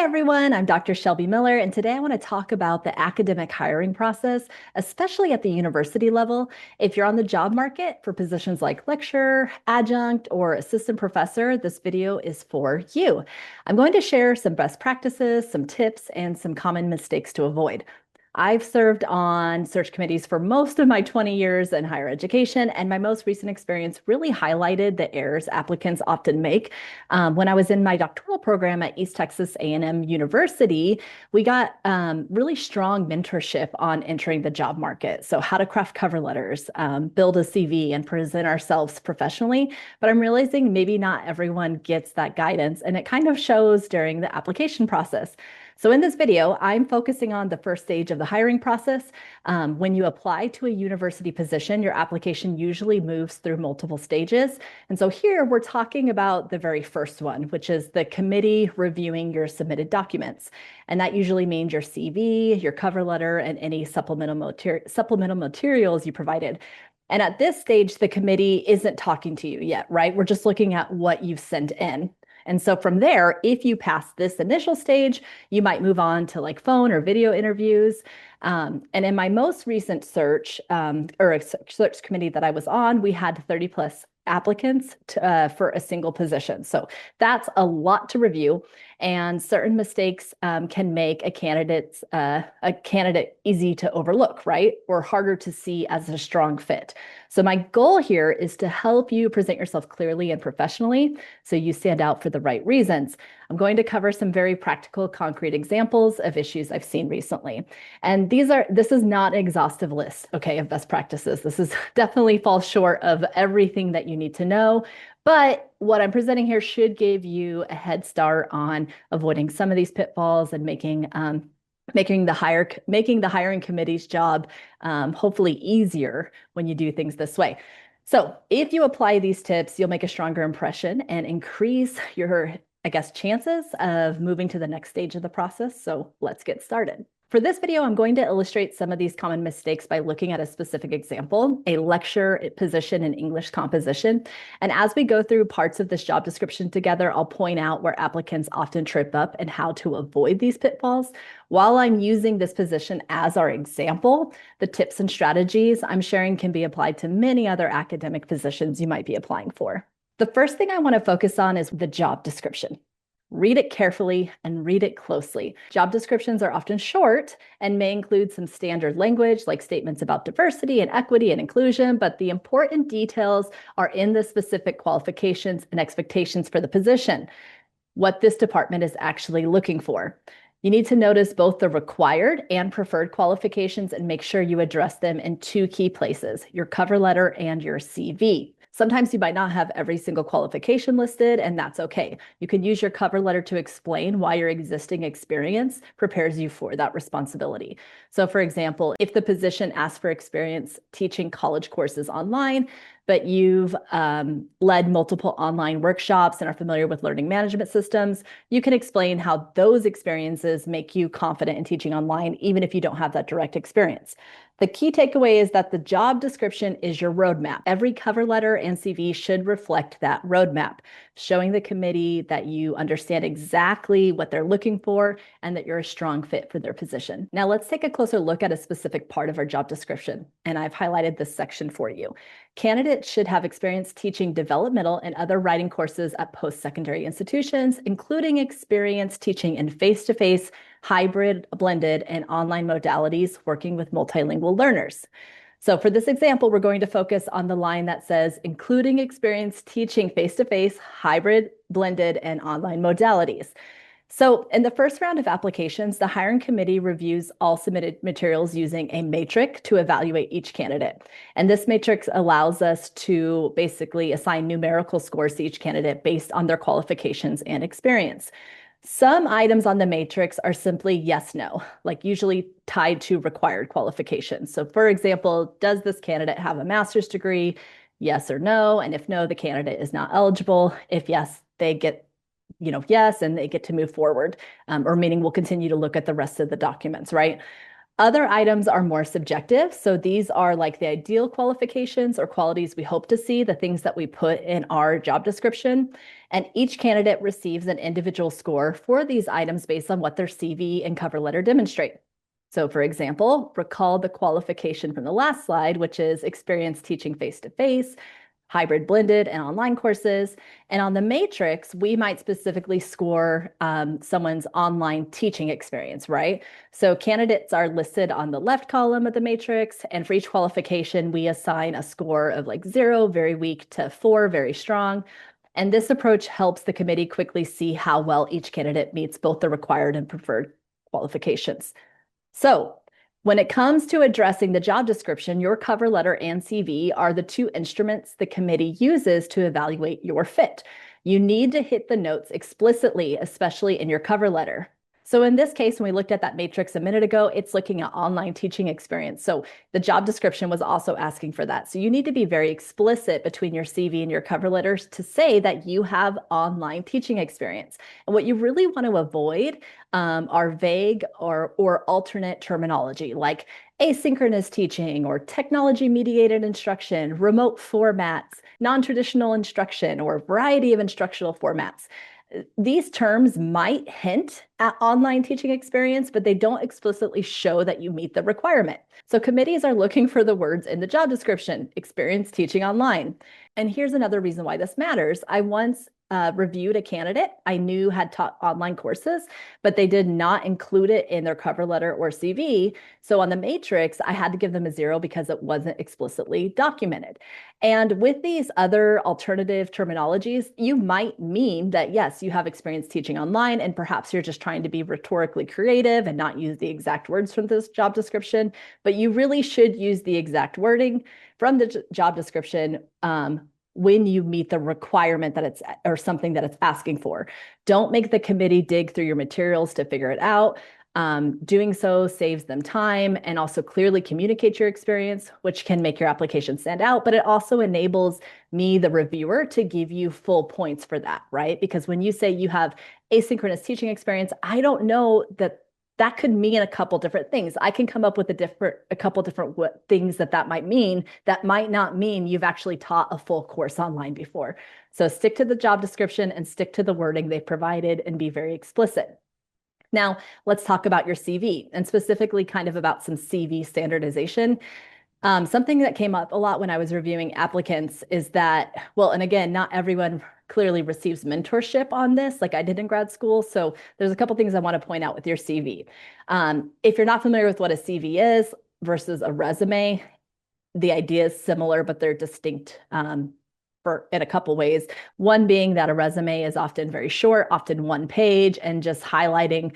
everyone, I'm Dr. Shelby Miller, and today I want to talk about the academic hiring process, especially at the university level. If you're on the job market for positions like lecturer, adjunct, or assistant professor, this video is for you. I'm going to share some best practices, some tips, and some common mistakes to avoid. I've served on search committees for most of my 20 years in higher education, and my most recent experience really highlighted the errors applicants often make. When I was in my doctoral program at East Texas A&M University, we got really strong mentorship on entering the job market. So how to craft cover letters, build a CV, and present ourselves professionally. But I'm realizing maybe not everyone gets that guidance, and it kind of shows during the application process. So in this video, I'm focusing on the first stage of the hiring process. When you apply to a university position, your application usually moves through multiple stages. And so here we're talking about the very first one, which is the committee reviewing your submitted documents. And that usually means your CV, your cover letter, and any supplemental materials you provided. And at this stage, the committee isn't talking to you yet, right? We're just looking at what you've sent in. And so from there, if you pass this initial stage, you might move on to like phone or video interviews. And in my most recent search or a search committee that I was on, we had 30 plus applicants for a single position. So that's a lot to review, and certain mistakes can make a candidate easy to overlook, right? Or harder to see as a strong fit. So my goal here is to help you present yourself clearly and professionally so you stand out for the right reasons. I'm going to cover some very practical, concrete examples of issues I've seen recently. And this is not an exhaustive list, okay, of best practices. This is definitely falls short of everything that you need to know. But what I'm presenting here should give you a head start on avoiding some of these pitfalls and making the hiring committee's job hopefully easier when you do things this way. So if you apply these tips, you'll make a stronger impression and increase your, chances of moving to the next stage of the process. So let's get started. For this video, I'm going to illustrate some of these common mistakes by looking at a specific example, a lecture position in English composition. And as we go through parts of this job description together, I'll point out where applicants often trip up and how to avoid these pitfalls. While I'm using this position as our example, the tips and strategies I'm sharing can be applied to many other academic positions you might be applying for. The first thing I want to focus on is the job description. Read it carefully and read it closely. Job descriptions are often short and may include some standard language like statements about diversity and equity and inclusion, but the important details are in the specific qualifications and expectations for the position, what this department is actually looking for. You need to notice both the required and preferred qualifications and make sure you address them in two key places, your cover letter and your CV. Sometimes you might not have every single qualification listed, and that's okay. You can use your cover letter to explain why your existing experience prepares you for that responsibility. So for example, if the position asks for experience teaching college courses online, but you've led multiple online workshops and are familiar with learning management systems, you can explain how those experiences make you confident in teaching online, even if you don't have that direct experience. The key takeaway is that the job description is your roadmap. Every cover letter and CV should reflect that roadmap, showing the committee that you understand exactly what they're looking for and that you're a strong fit for their position. Now let's take a closer look at a specific part of our job description, and I've highlighted this section for you. Candidates should have experience teaching developmental and other writing courses at post-secondary institutions, including experience teaching in face-to-face, hybrid, blended, and online modalities working with multilingual learners. So for this example, we're going to focus on the line that says, including experience teaching face-to-face, hybrid, blended, and online modalities. So in the first round of applications, the hiring committee reviews all submitted materials using a matrix to evaluate each candidate. And this matrix allows us to basically assign numerical scores to each candidate based on their qualifications and experience. Some items on the matrix are simply yes, no, like usually tied to required qualifications. So for example, does this candidate have a master's degree? Yes or no. And if no, the candidate is not eligible. If yes, they get yes, and they get to move forward, or meaning we'll continue to look at the rest of the documents, right? Other items are more subjective. So these are like the ideal qualifications or qualities we hope to see, the things that we put in our job description. And each candidate receives an individual score for these items based on what their CV and cover letter demonstrate. So, for example, recall the qualification from the last slide, which is experience teaching face-to-face, hybrid blended and online courses. And on the matrix, we might specifically score someone's online teaching experience, right? So candidates are listed on the left column of the matrix. And for each qualification, we assign a score of like 0, very weak, to 4, very strong. And this approach helps the committee quickly see how well each candidate meets both the required and preferred qualifications. So when it comes to addressing the job description, your cover letter and CV are the two instruments the committee uses to evaluate your fit. You need to hit the notes explicitly, especially in your cover letter. So in this case, when we looked at that matrix a minute ago, it's looking at online teaching experience. So the job description was also asking for that. So you need to be very explicit between your CV and your cover letters to say that you have online teaching experience. And what you really want to avoid are vague or alternate terminology like asynchronous teaching or technology mediated instruction, remote formats, non-traditional instruction, or a variety of instructional formats. These terms might hint at online teaching experience, but they don't explicitly show that you meet the requirement. So committees are looking for the words in the job description, experience teaching online. And here's another reason why this matters. I once reviewed a candidate I knew had taught online courses, but they did not include it in their cover letter or CV. So on the matrix, I had to give them a 0 because it wasn't explicitly documented. And with these other alternative terminologies, you might mean that, yes, you have experience teaching online, and perhaps you're just trying to be rhetorically creative and not use the exact words from this job description, but you really should use the exact wording from the job description when you meet the requirement that it's or something that it's asking for. Don't make the committee dig through your materials to figure it out. Doing so saves them time and also clearly communicates your experience, which can make your application stand out, but it also enables me, the reviewer, to give you full points for that, right? Because when you say you have asynchronous teaching experience, I don't know that could mean a couple different things. I can come up with a couple different things that might mean. That might not mean you've actually taught a full course online before. So stick to the job description and stick to the wording they provided and be very explicit. Now, let's talk about your CV and specifically kind of about some CV standardization. Something that came up a lot when I was reviewing applicants is that, well, and again, not everyone clearly receives mentorship on this like I did in grad school. So there's a couple things I want to point out with your CV. If you're not familiar with what a CV is versus a resume, the idea is similar, but they're distinct in a couple ways. One being that a resume is often very short, often one page, and just highlighting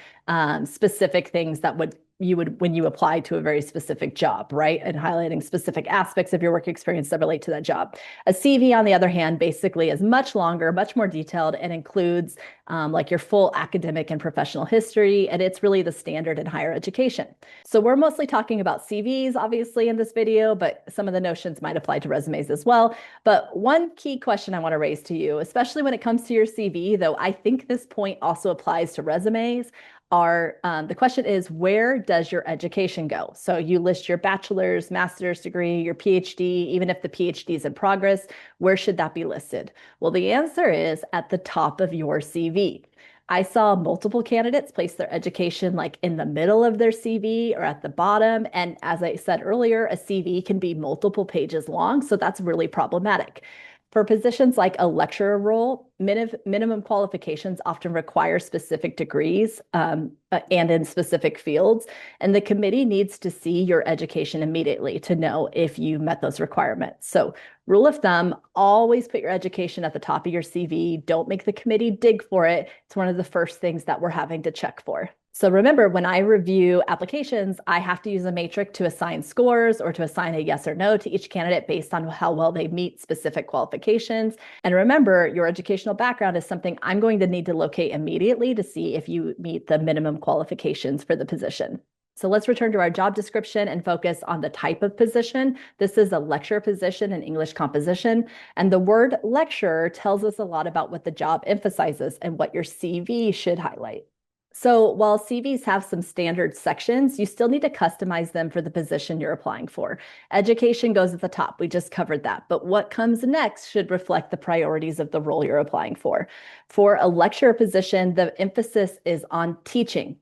specific things that you would when you apply to a very specific job, right? And highlighting specific aspects of your work experience that relate to that job. A CV, on the other hand, basically is much longer, much more detailed, and includes like your full academic and professional history, and it's really the standard in higher education. So we're mostly talking about CVs, obviously, in this video, but some of the notions might apply to resumes as well. But one key question I want to raise to you, especially when it comes to your CV, though I think this point also applies to resumes, the question is, where does your education go? So you list your bachelor's, master's degree, your PhD, even if the PhD is in progress, where should that be listed? Well, the answer is at the top of your CV. I saw multiple candidates place their education like in the middle of their CV or at the bottom. And as I said earlier, a CV can be multiple pages long, so that's really problematic. For positions like a lecturer role, minimum qualifications often require specific degrees and in specific fields. And the committee needs to see your education immediately to know if you met those requirements. So rule of thumb, always put your education at the top of your CV. Don't make the committee dig for it. It's one of the first things that we're having to check for. So remember, when I review applications, I have to use a matrix to assign scores or to assign a yes or no to each candidate based on how well they meet specific qualifications. And remember, your educational background is something I'm going to need to locate immediately to see if you meet the minimum qualifications for the position. So let's return to our job description and focus on the type of position. This is a lecturer position in English composition. And the word lecturer tells us a lot about what the job emphasizes and what your CV should highlight. So while CVs have some standard sections, you still need to customize them for the position you're applying for. Education goes at the top. We just covered that. But what comes next should reflect the priorities of the role you're applying for. For a lecturer position, the emphasis is on teaching.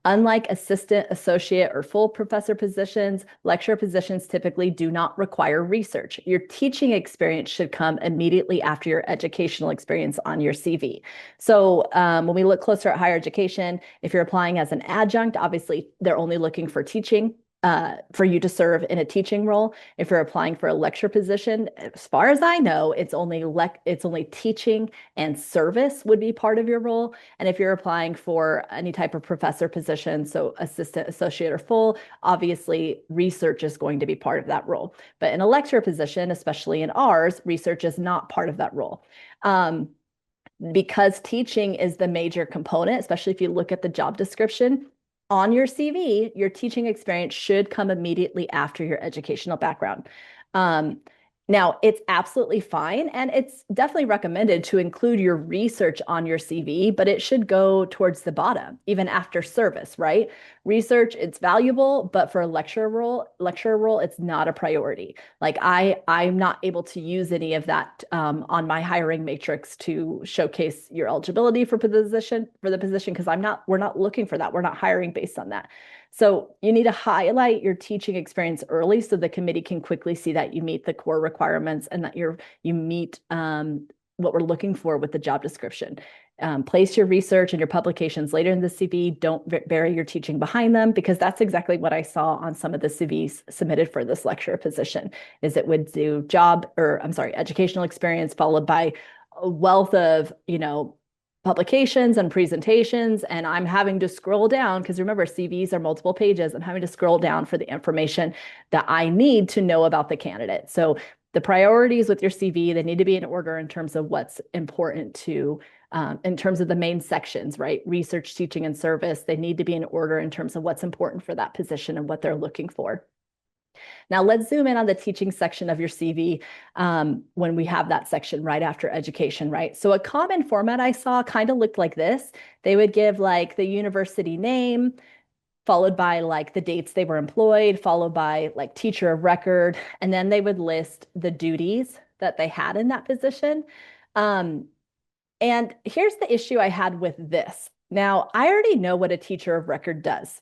Unlike assistant, associate, or full professor positions, lecturer positions typically do not require research. Your teaching experience should come immediately after your educational experience on your CV. So when we look closer at higher education, if you're applying as an adjunct, obviously they're only looking for teaching. For you to serve in a teaching role. If you're applying for a lecture position, as far as I know, it's only teaching and service would be part of your role. And if you're applying for any type of professor position, so assistant, associate, or full, obviously research is going to be part of that role. But in a lecture position, especially in ours, research is not part of that role. Because teaching is the major component, especially if you look at the job description, on your CV, your teaching experience should come immediately after your educational background. Um, Now, it's absolutely fine, and it's definitely recommended to include your research on your CV, but it should go towards the bottom, even after service, right? Research, it's valuable, but for a lecturer role, it's not a priority. Like I'm not able to use any of that on my hiring matrix to showcase your eligibility for the position because we're not looking for that. We're not hiring based on that. So you need to highlight your teaching experience early so the committee can quickly see that you meet the core requirements and that you meet what we're looking for with the job description. Place your research and your publications later in the CV. Don't bury your teaching behind them because that's exactly what I saw on some of the CVs submitted for this lecturer position. Is it would do educational experience followed by a wealth of publications and presentations, and I'm having to scroll down because remember, CVs are multiple pages. I'm having to scroll down for the information that I need to know about the candidate. So the priorities with your CV, they need to be in order in terms of what's important in terms of the main sections, right? Research, teaching, and service. They need to be in order in terms of what's important for that position and what they're looking for. Now let's zoom in on the teaching section of your CV when we have that section right after education, right? So a common format I saw kind of looked like this. They would give like the university name, followed by like the dates they were employed, followed by like teacher of record, and then they would list the duties that they had in that position. Um, and here's the issue I had with this. Now, I already know what a teacher of record does.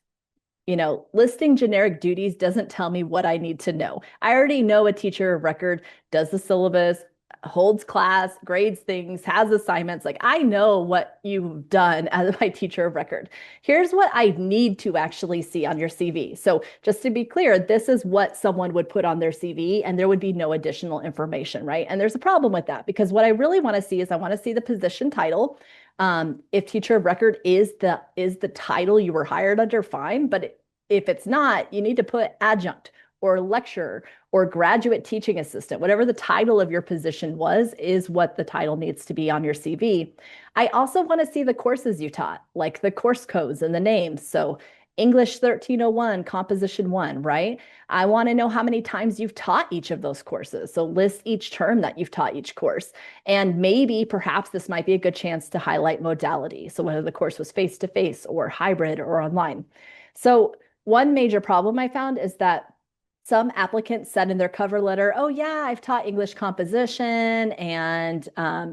Listing generic duties doesn't tell me what I need to know. I already know a teacher of record does the syllabus, holds class, grades things, has assignments. Like I know what you've done as my teacher of record. Here's what I need to actually see on your CV. So just to be clear, this is what someone would put on their CV and there would be no additional information, right? And there's a problem with that because what I really want to see is I want to see the position title. If teacher of record is the title you were hired under, fine. But if it's not, you need to put adjunct or lecturer or graduate teaching assistant, whatever the title of your position was, is what the title needs to be on your CV. I also want to see the courses you taught, like the course codes and the names. So English 1301, Composition 1, right? I want to know how many times you've taught each of those courses. So list each term that you've taught each course. And maybe perhaps this might be a good chance to highlight modality. So whether the course was face-to-face or hybrid or online. So one major problem I found is that some applicants said in their cover letter, oh, yeah, I've taught English composition and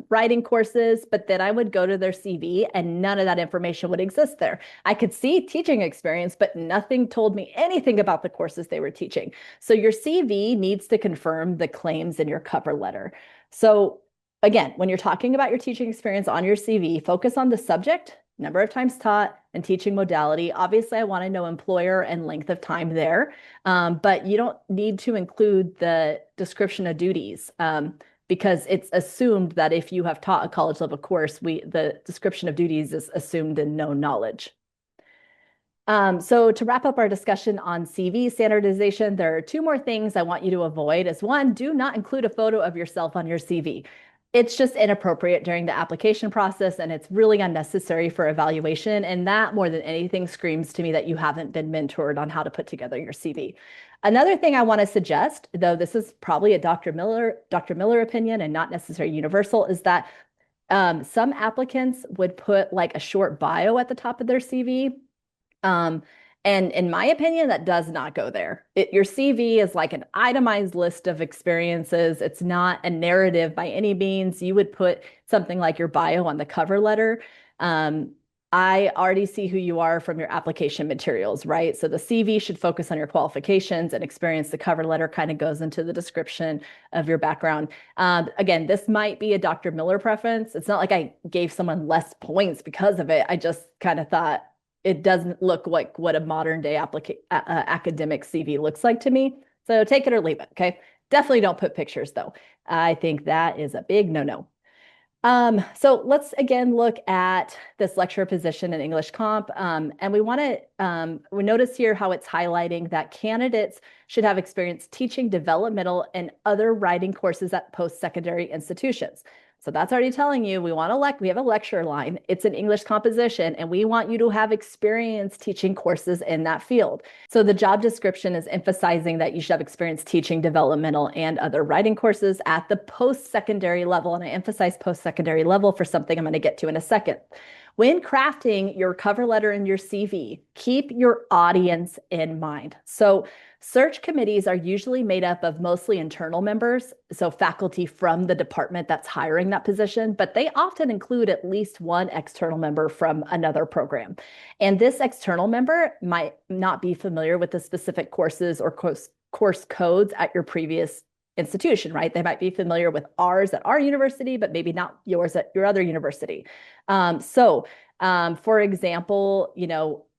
writing courses, but then I would go to their CV and none of that information would exist there. I could see teaching experience, but nothing told me anything about the courses they were teaching. So your CV needs to confirm the claims in your cover letter. So again, when you're talking about your teaching experience on your CV, focus on the subject, number of times taught, and teaching modality. Obviously, I want to know employer and length of time there, but you don't need to include the description of duties because it's assumed that if you have taught a college level course, the description of duties is assumed in known knowledge. So to wrap up our discussion on CV standardization, there are two more things I want you to avoid. Is one, do not include a photo of yourself on your CV. It's just inappropriate during the application process and it's really unnecessary for evaluation. And that more than anything screams to me that you haven't been mentored on how to put together your CV. Another thing I want to suggest, though this is probably a Dr. Miller opinion and not necessarily universal, is that Some applicants would put like a short bio at the top of their CV. Um, and in my opinion, that does not go there. Your CV is like an itemized list of experiences. It's not a narrative by any means. You would put something like your bio on the cover letter. Um, I already see who you are from your application materials, right? So the CV should focus on your qualifications and experience. The cover letter kind of goes into the description of your background. Again, this might be a Dr. Miller preference. It's not like I gave someone less points because of it. I just kind of thought it doesn't look like what a modern day academic CV looks like to me. So take it or leave it. Okay. Definitely don't put pictures though. I think that is a big no-no. So let's again look at this lecturer position in English Comp. And we want to we notice here how it's highlighting that candidates should have experience teaching developmental and other writing courses at post-secondary institutions. So that's already telling you we have a lecture line. It's an English composition, and we want you to have experience teaching courses in that field. So the job description is emphasizing that you should have experience teaching developmental and other writing courses at the post-secondary level. And I emphasize post-secondary level for something I'm going to get to in a second. When crafting your cover letter and your CV, keep your audience in mind. So search committees are usually made up of mostly internal members, so faculty from the department that's hiring that position, but they often include at least one external member from another program. And this external member might not be familiar with the specific courses or course codes at your previous institution, right? They might be familiar with ours at our university, but maybe not yours at your other university. For example,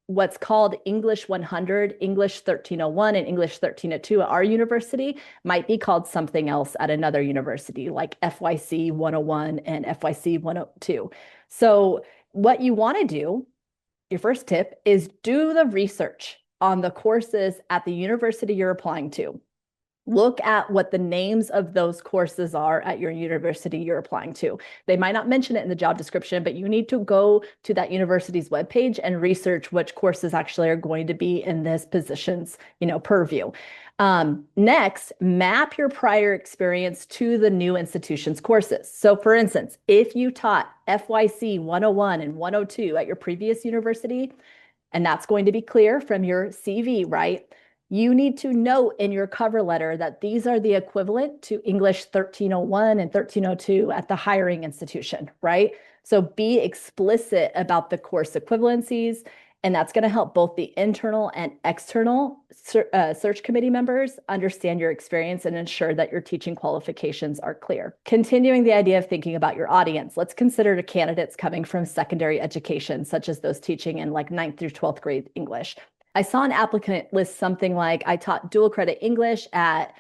what's called English 100, English 1301, and English 1302 at our university might be called something else at another university, like FYC 101 and FYC 102. So what you want to do, your first tip, is do the research on the courses at the university you're applying to. Look at what the names of those courses are at your university you're applying to. They might not mention it in the job description, but you need to go to that university's webpage and research which courses actually are going to be in this position's, purview. Next, map your prior experience to the new institution's courses. So for instance, if you taught FYC 101 and 102 at your previous university, and that's going to be clear from your CV, right? You need to note in your cover letter that these are the equivalent to English 1301 and 1302 at the hiring institution, right? So be explicit about the course equivalencies, and that's going to help both the internal and external search committee members understand your experience and ensure that your teaching qualifications are clear. Continuing the idea of thinking about your audience, let's consider the candidates coming from secondary education, such as those teaching in like 9th through 12th grade English. I saw an applicant list something like, I taught dual credit English at,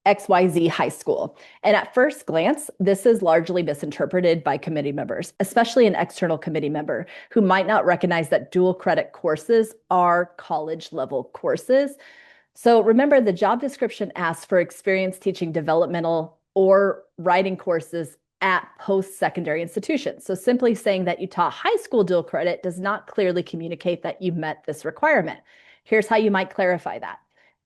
XYZ high school. And at first glance, this is largely misinterpreted by committee members, especially an external committee member who might not recognize that dual credit courses are college level courses. So remember, the job description asks for experience teaching developmental or writing courses at post-secondary institutions. So simply saying that you taught high school dual credit does not clearly communicate that you met this requirement. Here's how you might clarify that.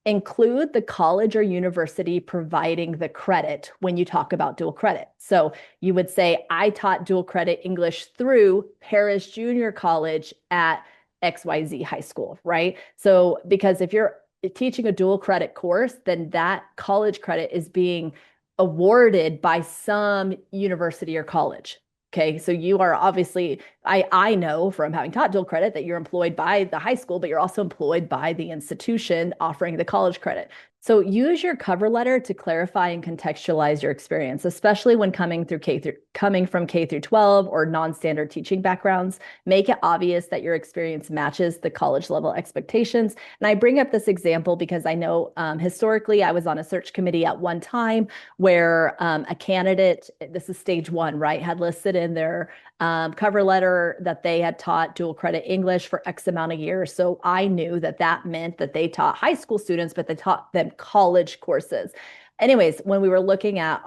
Include the college or university providing the credit when you talk about dual credit. So you would say, I taught dual credit English through Harris Junior College at XYZ High School, right? So because if you're teaching a dual credit course, then that college credit is being awarded by some university or college. Okay, so you are obviously, I know from having taught dual credit that you're employed by the high school, but you're also employed by the institution offering the college credit. So use your cover letter to clarify and contextualize your experience, especially when coming from K through 12 or non-standard teaching backgrounds. Make it obvious that your experience matches the college level expectations. And I bring up this example because I know historically I was on a search committee at one time where a candidate, this is stage one, right, had listed in their cover letter that they had taught dual credit English for X amount of years. So I knew that that meant that they taught high school students, but they taught them college courses. Anyways, when we were looking at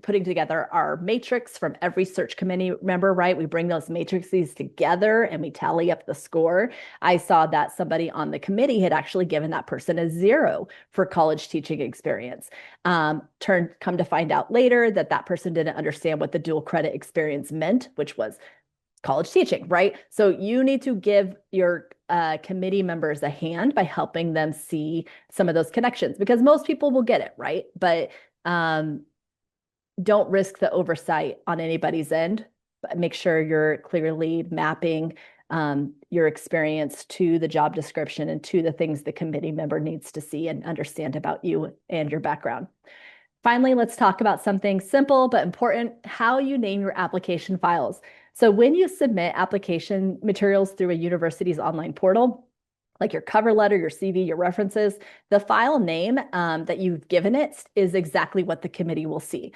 putting together our matrix from every search committee member, right? We bring those matrices together and we tally up the score. I saw that somebody on the committee had actually given that person a 0 for college teaching experience. Come to find out later that that person didn't understand what the dual credit experience meant, which was college teaching, right? So you need to give your committee members a hand by helping them see some of those connections because most people will get it, right? But um, don't risk the oversight on anybody's end. But make sure you're clearly mapping your experience to the job description and to the things the committee member needs to see and understand about you and your background. Finally, let's talk about something simple but important, how you name your application files. So when you submit application materials through a university's online portal, like your cover letter, your CV, your references, the file name that you've given it is exactly what the committee will see.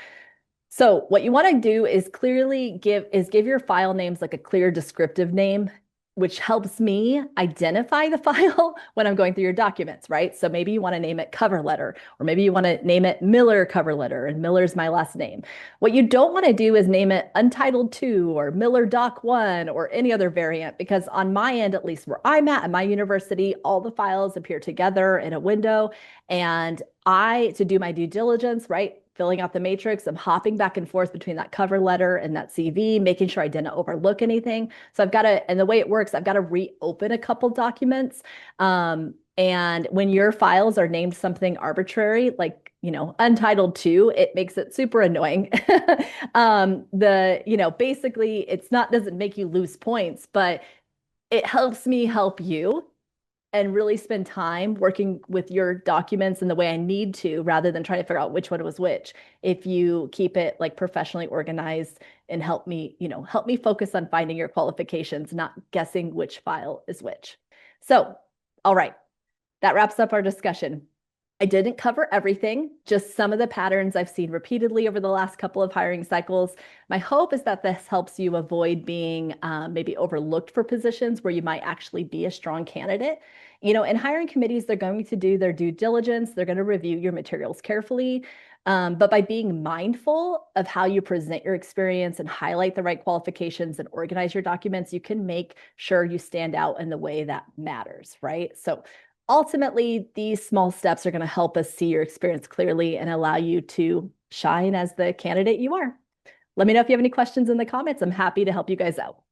So what you want to do is give your file names like a clear descriptive name, which helps me identify the file when I'm going through your documents, right? So maybe you want to name it cover letter, or maybe you want to name it Miller cover letter, and Miller's my last name. What you don't want to do is name it Untitled 2 or Miller Doc 1 or any other variant, because on my end, at least where I'm at my university, all the files appear together in a window. And to do my due diligence, right? Filling out the matrix, I'm hopping back and forth between that cover letter and that CV, making sure I didn't overlook anything. So and the way it works, I've got to reopen a couple documents. And when your files are named something arbitrary, like, Untitled 2, it makes it super annoying. Basically doesn't make you lose points, but it helps me help you and really spend time working with your documents in the way I need to, rather than trying to figure out which one was which. If you keep it like professionally organized and help me focus on finding your qualifications, not guessing which file is which. So, all right, that wraps up our discussion. I didn't cover everything, just some of the patterns I've seen repeatedly over the last couple of hiring cycles. My hope is that this helps you avoid being maybe overlooked for positions where you might actually be a strong candidate. In hiring committees, they're going to do their due diligence. They're going to review your materials carefully. But by being mindful of how you present your experience and highlight the right qualifications and organize your documents, you can make sure you stand out in the way that matters, right? So ultimately, these small steps are going to help us see your experience clearly and allow you to shine as the candidate you are. Let me know if you have any questions in the comments. I'm happy to help you guys out.